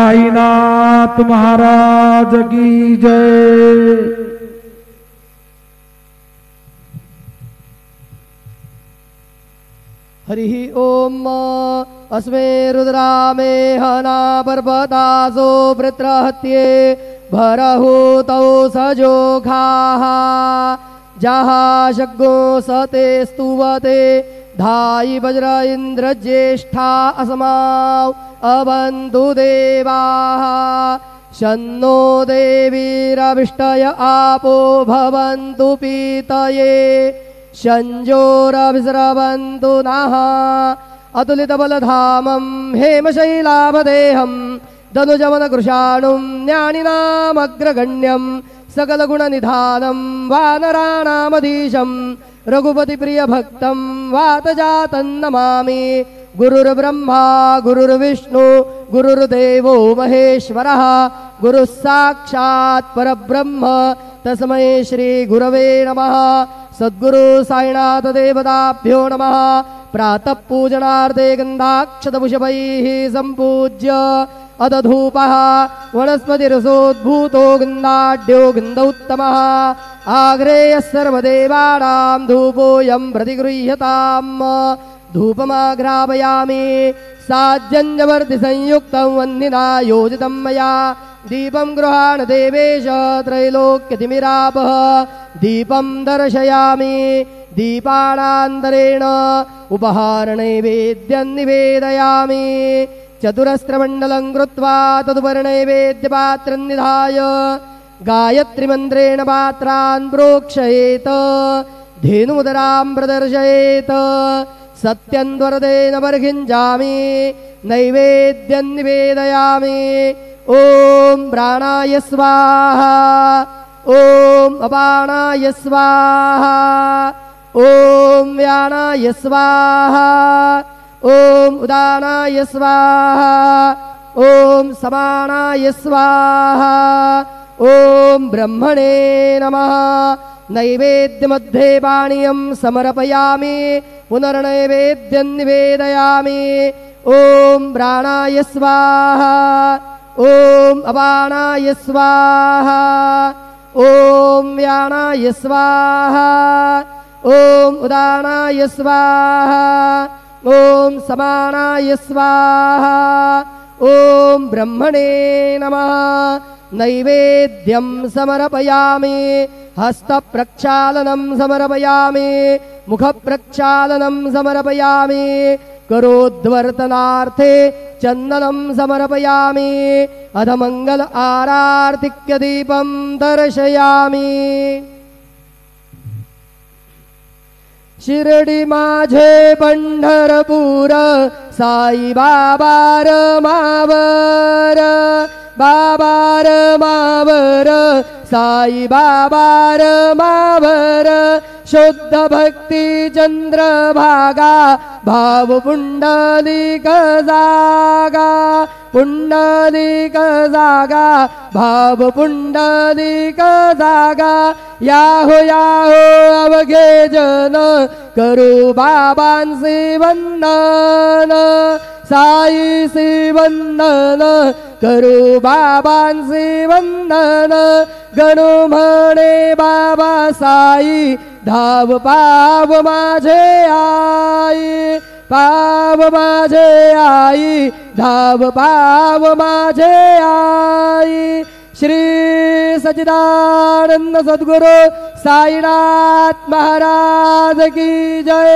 साईनाथ महाराज की जय। हरि ओम। अस्मे रुद्रामे हना पर्वतासो वृत्रहत्ये भरहूतौ सजोघाः जहा शग्गो सते स्तुवते धायि वज्र इंद्र ज्येष्ठा अस्माव अवन्तु देवाः शन्नो देवीरविष्टय आपो भवन्तु पीतये शञ्जोरभिस्रवन्तु नः अतुलितबलधामं हेमशैलाभदेहं धनुजवनकृशाणुं ज्ञानिनामग्रगण्यं सकलगुणनिधानं वानराणामधीशं रघुपतिप्रियभक्तं वातजातं नमामि। गुरुर्ब्रह्मा गुरुर्विष्णु गुरुर्देवो महेश्वरः गुरुः साक्षात् परब्रह्म तस्मै श्री गुरवे नमः। सद्गुरु साईनाथ देवताभ्यो नमः। प्रातः पूजनार्थे गन्धाक्षतपुष्पैः सम्पूज्य अदधूपः वनस्पतिरसोद्भूतो गन्धाढ्यो गन्धोत्तमः आग्रेयः सर्वदेवानां धूपोऽयं प्रतिगृह्यताम्। धूपमाग्रापयामि साज्जन्यवर्तिसंयुक्तं वह्निना योजितं मया दीपं गृहाण देवेश त्रैलोक्यतिमिरापः दीपं दर्शयामि। दीपानान्तरेण उपहारनैवेद्यं निवेदयामि। चतुरस्रमण्डलं कृत्वा तदुपरिनैवेद्यपात्रं निधाय गायत्रीमन्त्रेण पात्रान् प्रोक्षयेत् धेनुमुदरां प्रदर्शयेत्। सत्यन्वरदेन वर्गिञ्जामि नैवेद्यं निवेदयामि। ॐ प्राणाय स्वाहा ॐ अपानाय स्वाहा ॐ व्यानाय स्वाहा ॐ उदानाय स्वाहा ॐ समानाय स्वाहा ॐ ब्रह्मणे नमः। नैवेद्यमध्ये पानीयं समर्पयामि पुनर्नैवेद्यं निवेदयामि। ॐ प्राणाय स्वाहा ॐ अपानाय स्वाहा ॐ व्यानाय स्वाहा ॐ उदानाय स्वाहा ॐ समानाय स्वाहा ॐ ब्रह्मणे नमः। नैवेद्यं समर्पयामि हस्तप्रक्षालनं समर्पयामि मुखप्रक्षालनं समर्पयामि करोद्वर्तनार्थे चन्दनं समर्पयामि अधमङ्गल आरार्तिक्य दीपं दर्शयामि। शिर्डी माझे पंढरपूर साई बाबार मावर बाबार मावर साई बाबार मावर शुद्ध भक्ती चंद्रभागा भाव पुंडलिक जागा पुंडलिक जागा भाव पुंडलिक जागा याहो याहो अवघे जन करू बाबांचे वंदन साईचे वंदन करू बाबांचे वंदन गणू म्हणे बाबा साई धाव पाव माझे आई पाव माझे आई धाव पाव माझे आई। श्री सच्चिदानंद सद्गुरु साईनाथ महाराज की जय।